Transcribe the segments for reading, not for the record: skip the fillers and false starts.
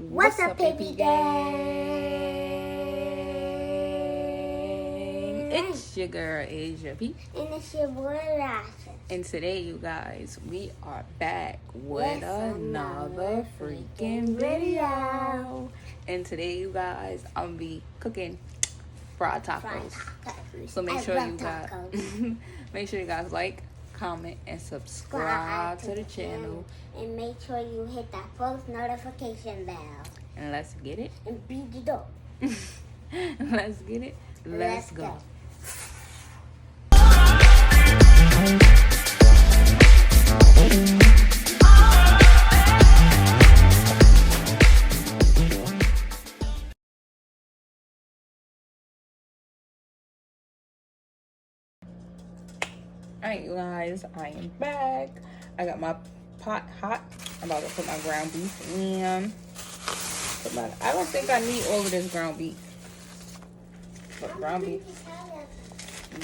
What's up, baby gang? It's your girl, Asia P. And it's your boy, Rasha. And today, you guys, we are back with another freaking video. And today, you guys, I'm going to be cooking fried tacos. So make sure you guys, like, comment, and subscribe to the channel. And make sure you hit that post notification bell. And let's get it. And beat it up. Let's get it. Let's go. Alright, you guys, I am back. I got my pot hot. I'm about to put my ground beef in. I don't think I need all of this ground beef. But ground beef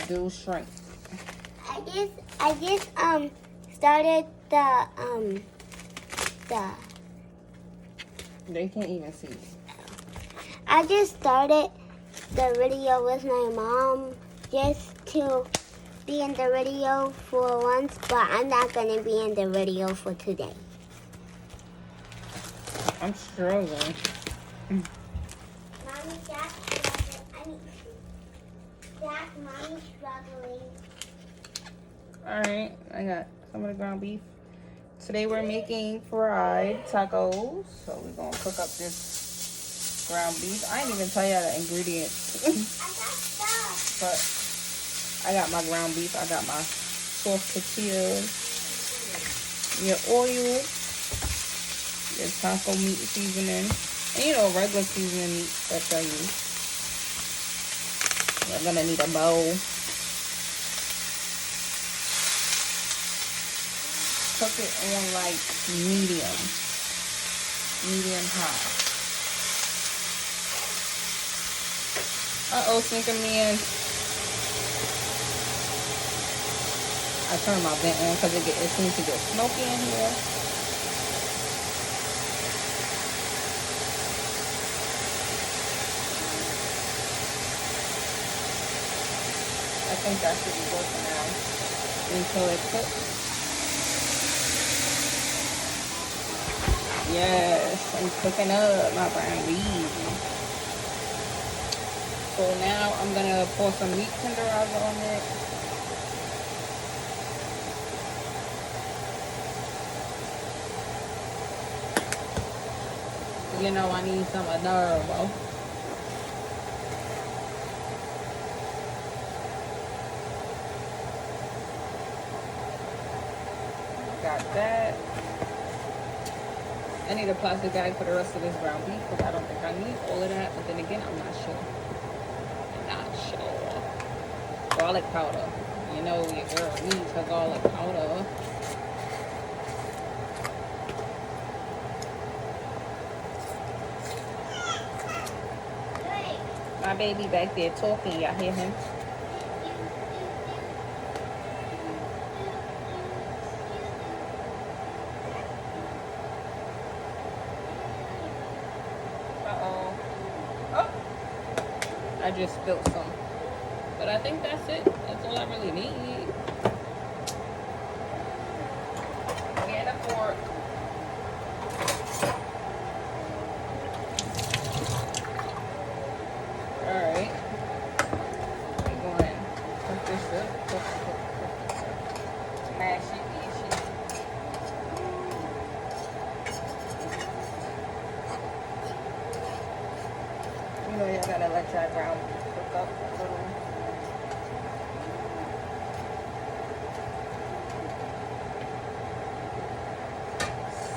do shrink. I just started the They can't even see. I just started the video with my mom just to be in the video for once, but I'm not gonna be in the video for today. I'm struggling. Mommy's struggling. Alright, I got some of the ground beef. Today we're making fried tacos. So we're gonna cook up this ground beef. I didn't even tell you the ingredients. I got stuff. But I got my ground beef. I got my soft tortillas, your oil, your taco meat seasoning, and regular seasoning meat that I use. You're gonna need a bowl. Cook it on like medium high. Sinking me in. I turn my vent on because it seems to get smoky in here. I think that should be working now until it cooks. Yes, I'm cooking up my brown beef. So now I'm gonna pour some meat tenderizer on it. I need some adobo. Got that. I need a plastic bag for the rest of this ground beef because I don't think I need all of that. But then again, I'm not sure. Garlic powder. Your girl needs her garlic powder. My baby back there talking. Y'all hear him? Oh, I just spilled some. But I think that's it. That's all I really need. And a fork. Alright. We're going to cook this up. Smash it, mash it. Y'all gotta let your ground cook up a little.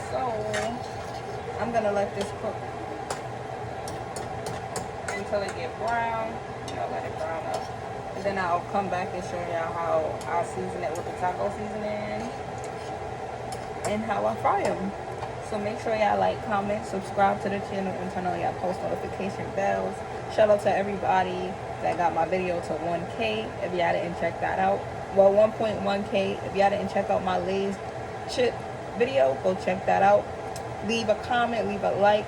So, I'm gonna let this cook until it get brown. Let it brown up. And then I'll come back and show y'all how I season it with the taco seasoning and how I fry them. So make sure y'all like, comment, subscribe to the channel, and turn on y'all post notification bells. Shout out to everybody that got my video to 1K. If y'all didn't check that out. Well, 1.1K. If y'all didn't check out my Lay's chip video, go check that out. Leave a comment, leave a like.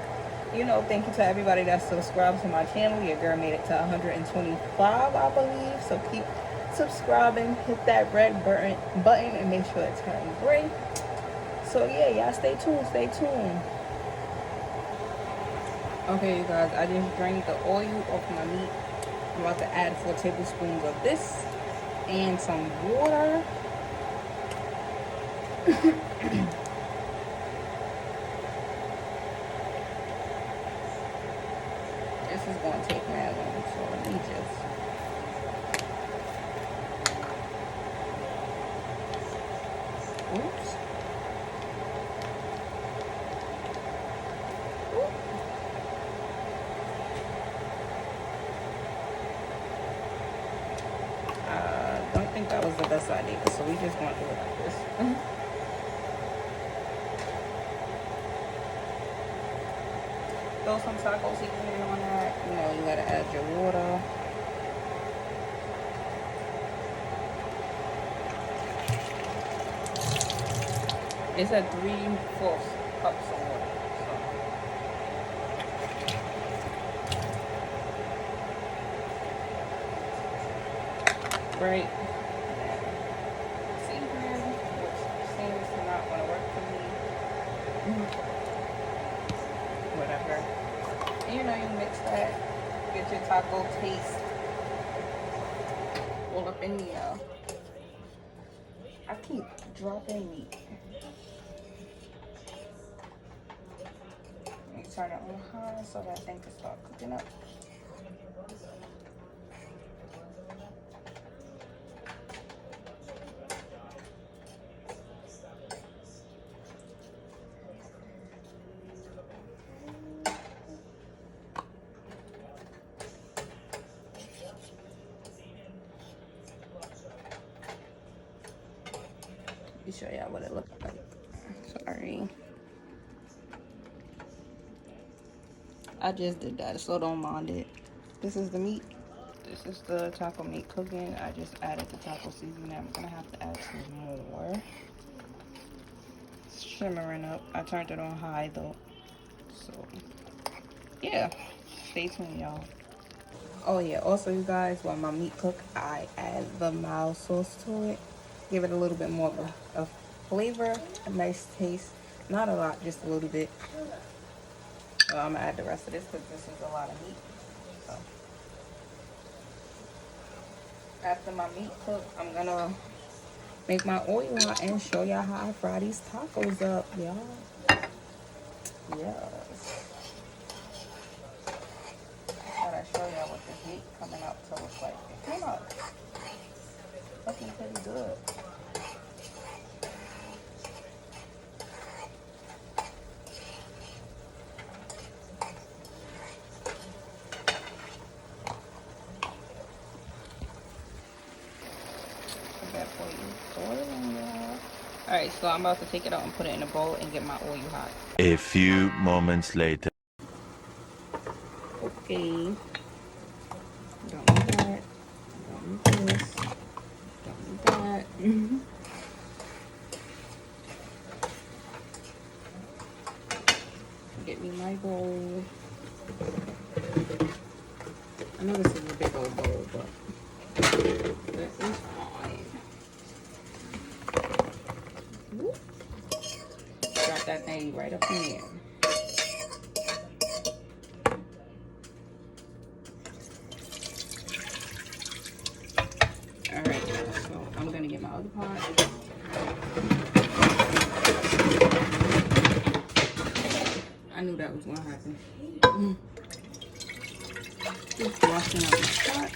You know, thank you to everybody that subscribed to my channel. Your girl made it to 125, I believe. So keep subscribing, hit that red button, and make sure it turns green. So yeah, y'all stay tuned, stay tuned. Okay, you guys, I just drained the oil off my meat. I'm about to add 4 tablespoons of this and some water. This is going to take mad long, so let me just... Oops. I don't think that was the best idea, so we just want to do it like this. Throw some taco seasoning on that. You know, you gotta add your water. It said 3/4 cups of water. So. Right. Seasoning, which seems to not want to work for me. Whatever. And you know, you mix that, get your taco taste all up in the I keep dropping meat. Let me turn it on high so that thing can start cooking up. Let me show y'all what it looks like. Sorry. I just did that, so don't mind it. This is the meat. This is the taco meat cooking. I just added the taco seasoning. I'm gonna have to add some more. It's shimmering up. I turned it on high though. So yeah, stay tuned, y'all. Oh yeah, also you guys, while my meat cook, I add the mild sauce to it. Give it a little bit more of a flavor, a nice taste. Not a lot, just a little bit. So I'm gonna add the rest of this because this is a lot of meat. So after my meat cook, I'm gonna make my oil hot and show y'all how I fry these tacos up, y'all. Yes. Thought I'd show y'all what this meat coming up to look like. It came out looking pretty good. Alright, so I'm about to take it out and put it in a bowl and get my oil hot. A few moments later. Okay. Don't need that. Don't need this. Don't need that. Get me my bowl. I know this is a big old bowl, but this is fine. Whoop. Drop that thing right up in there. Alright, so I'm gonna get my other pot. I knew that was gonna happen. Just washing out my pot.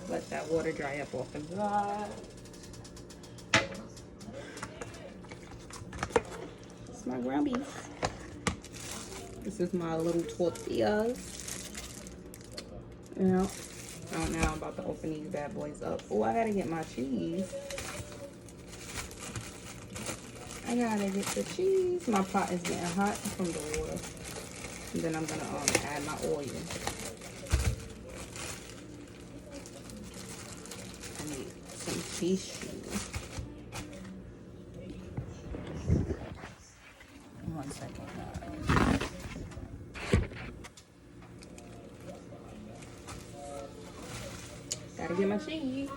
Let that water dry up off the side. It's my ground beef. This is my little tortillas. Now I'm about to open these bad boys up. Oh, I gotta get my cheese. I gotta get the cheese. My pot is getting hot from the water. And then I'm gonna add my oil. I need some tissue. 1 second, guys. Gotta get my cheese.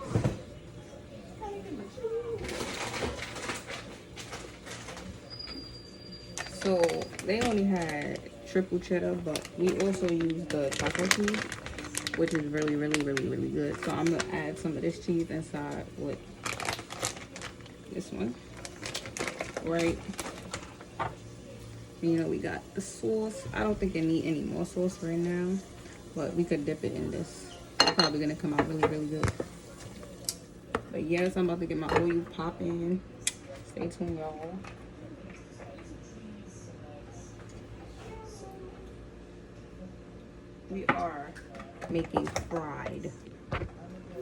So they only had triple cheddar, but we also used the taco cheese, which is really, really, really, really good. So I'm gonna add some of this cheese inside with this one, right? You know, we got the sauce. I don't think I need any more sauce right now, but we could dip it in this. It's probably gonna come out really, really good. But yes, I'm about to get my oil popping. Stay tuned, y'all. We are making fried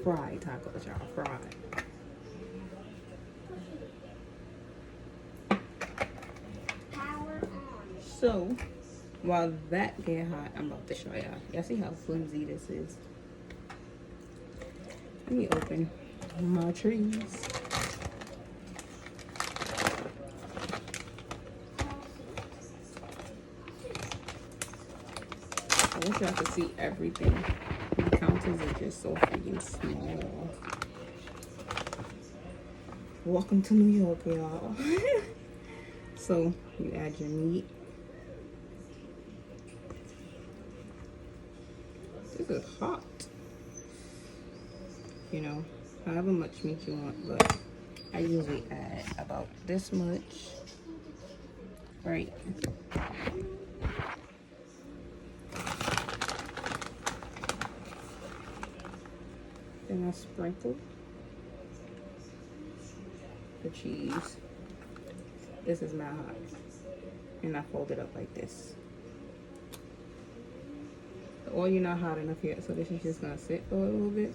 tacos, y'all. Fried. So while that get hot, I'm about to show y'all. Y'all see how flimsy this is? Let me open my trees. I wish y'all could see everything. The counters are just so freaking small. Welcome to New York, y'all. So you add your meat. This is hot. You know, however much meat you want, but I usually add about this much. Right. Then I sprinkle the cheese. This is not hot. And I fold it up like this. The oil not hot enough yet, so this is just gonna sit for a little bit.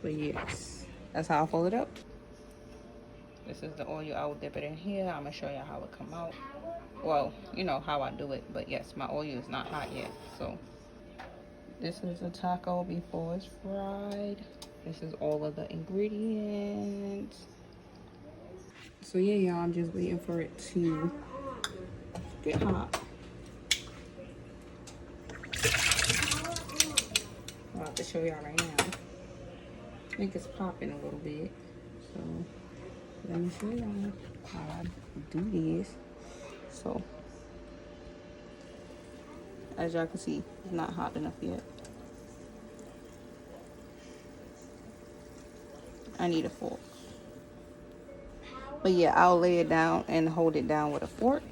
But yes, that's how I fold it up. This is the oil. I will dip it in here. I'm gonna show you how it come out. Well, you know how I do it, but yes, my oil is not hot yet. So this is the taco before it's fried. This is all of the ingredients. So yeah, y'all, I'm just waiting for it to get hot. I'm about to show y'all right now. I think it's popping a little bit. So let me show y'all how I do this. So as y'all can see, it's not hot enough yet. I need a fork. But yeah, I'll lay it down and hold it down with a fork.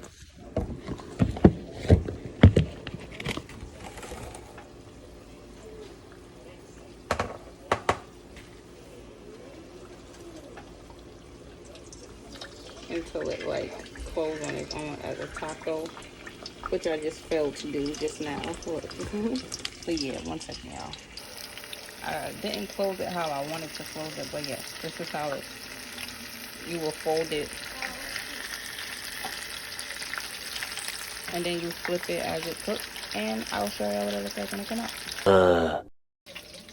Until it like closes on its own as a taco, which I just failed to do just now. But yeah, 1 second, y'all. I didn't close it how I wanted to close it, but yes, this is how you will fold it, and then you flip it as it cooks, and I'll show you what it looks like when it comes out.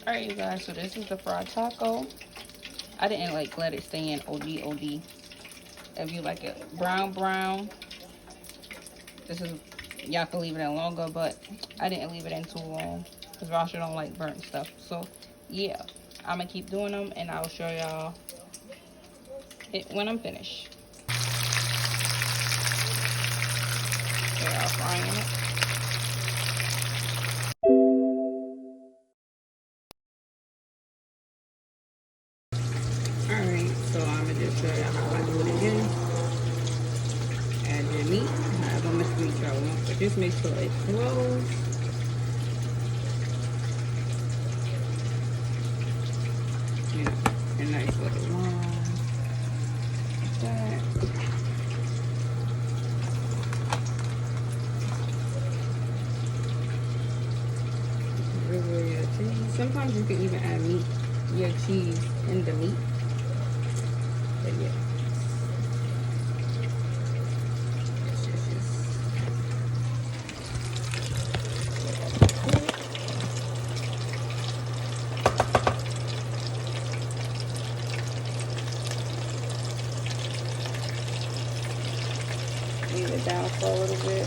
Alright, you guys, so this is the fried taco. I didn't like let it stay in OD. If you like it brown, this is, y'all can leave it in longer, but I didn't leave it in too long because Rasha don't like burnt stuff. So yeah, I'm gonna keep doing them, and I'll show y'all it when I'm finished. So y'all frying it. Alright, so I'm gonna just show y'all how I do it again. Add your meat, however much meat y'all want, but just make sure it close. You know, a nice little line. Like that. River your cheese. Sometimes you can even add your cheese in the meat. But yeah. Leave it down for a little little bit.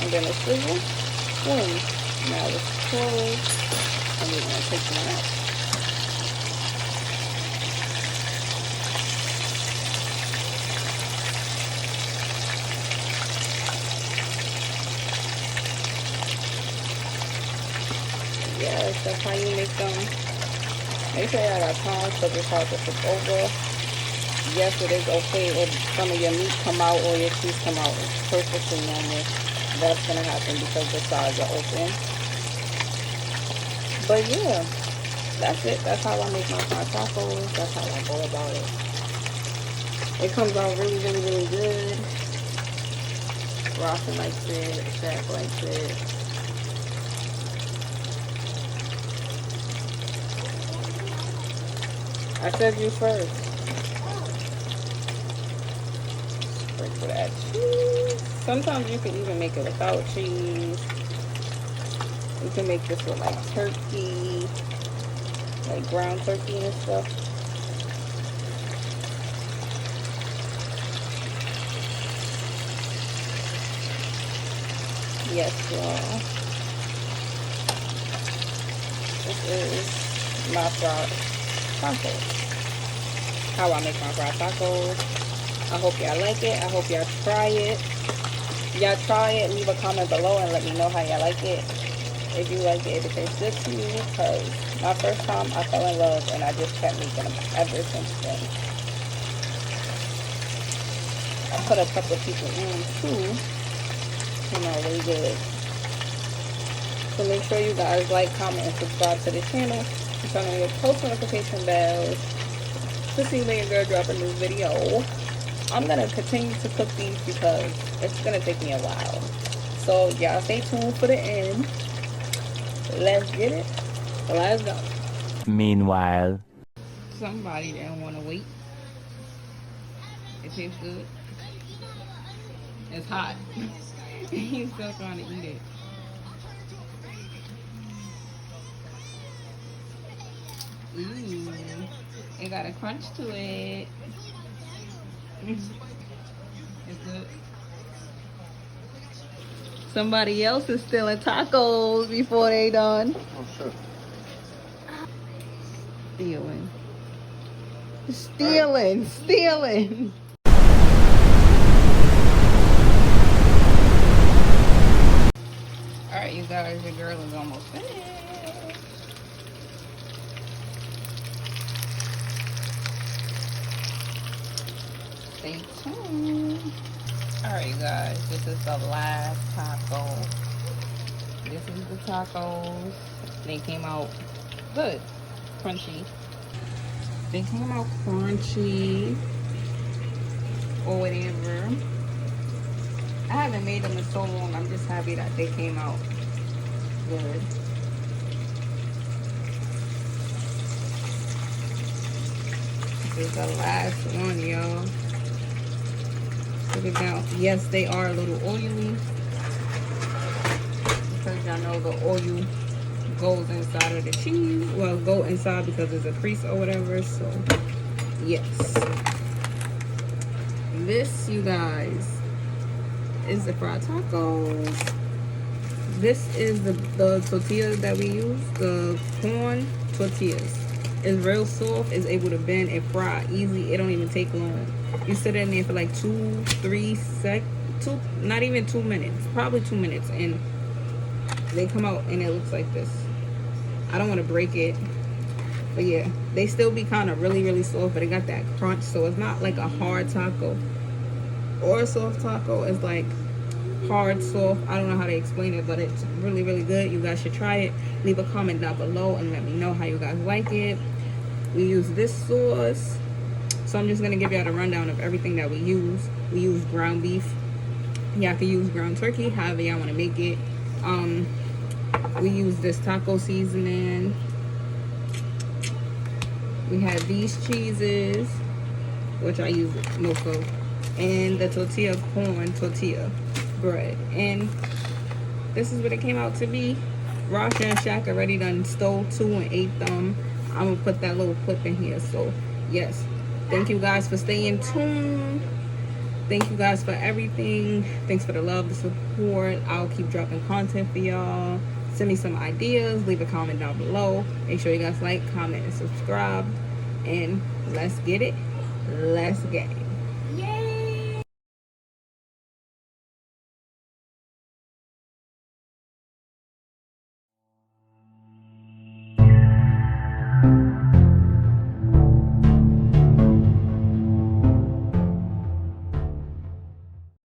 And then a swivel. Boom. Now it's closed. And we're going to take one out. Yes, that's how you make them. Make sure y'all got tongs because it's hard to flip over. Yes, it is okay if some of your meat come out or your cheese come out. It's perfectly normal. That's gonna happen because the sides are open. But yeah, that's it. That's how I make my fried tacos. That's how I go about it. It comes out really, really, really good. Roshan likes it. Jack likes it. I said you first. For that cheese. Sometimes you can even make it without cheese. You can make this with like turkey, like ground turkey and stuff. Yes, y'all. This is my fried tacos. How I make my fried tacos. I hope y'all like it. I hope y'all try it. Y'all try it. Leave a comment below and let me know how y'all like it. If you like it, if it tastes good to you. Because my first time, I fell in love and I just kept making them ever since then. I put a couple of people in too. Came out really good. So make sure you guys like, comment, and subscribe to the channel. And turn on your post notification bells to see when your girl drop a new video. I'm gonna continue to cook these because it's gonna take me a while. So y'all stay tuned for the end. Let's get it. Let's go. Meanwhile, Somebody didn't want to wait. It tastes good. It's hot. He's still trying to eat it. Ooh, it got a crunch to it. It's good. Somebody else is stealing tacos before they done. Oh, sure. Stealing. Stealing. Alright, you guys, your girl is almost finished. Stay tuned. Alright, you guys, this is the last taco. This is the tacos. They came out good. Crunchy. They came out crunchy. Or whatever. I haven't made them in so long. I'm just happy that they came out good. This is the last one, y'all. Put it down. Yes, they are a little oily. Because y'all know the oil goes inside of the cheese. Well, go inside because it's a crease or whatever. So, yes. This, you guys, is the fried tacos. This is the tortillas that we use. The corn tortillas. It's real soft. It's able to bend and fry easy. It don't even take long. You sit in there for like 2-3 not even 2 minutes, probably 2 minutes, and they come out and it looks like this. I don't want to break it, but yeah, they still be kind of really soft, but it got that crunch, so it's not like a hard taco or a soft taco. It's like hard, soft. I don't know how to explain it, but it's really good. You guys should try it. Leave a comment down below and let me know how you guys like it. We use this sauce. So I'm just going to give y'all the rundown of everything that we use. We use ground beef. Y'all can use ground turkey, however y'all want to make it. We use this taco seasoning. We have these cheeses, which I use most of. And the tortilla corn tortilla bread. And this is what it came out to be. Rasha and Shaq already done stole 2 and ate them. I'm going to put that little clip in here. So, yes. Thank you guys for staying tuned. Thank you guys for everything. Thanks for the love, the support. I'll keep dropping content for y'all. Send me some ideas. Leave a comment down below. Make sure you guys like, comment, and subscribe. And let's get it. Let's get it.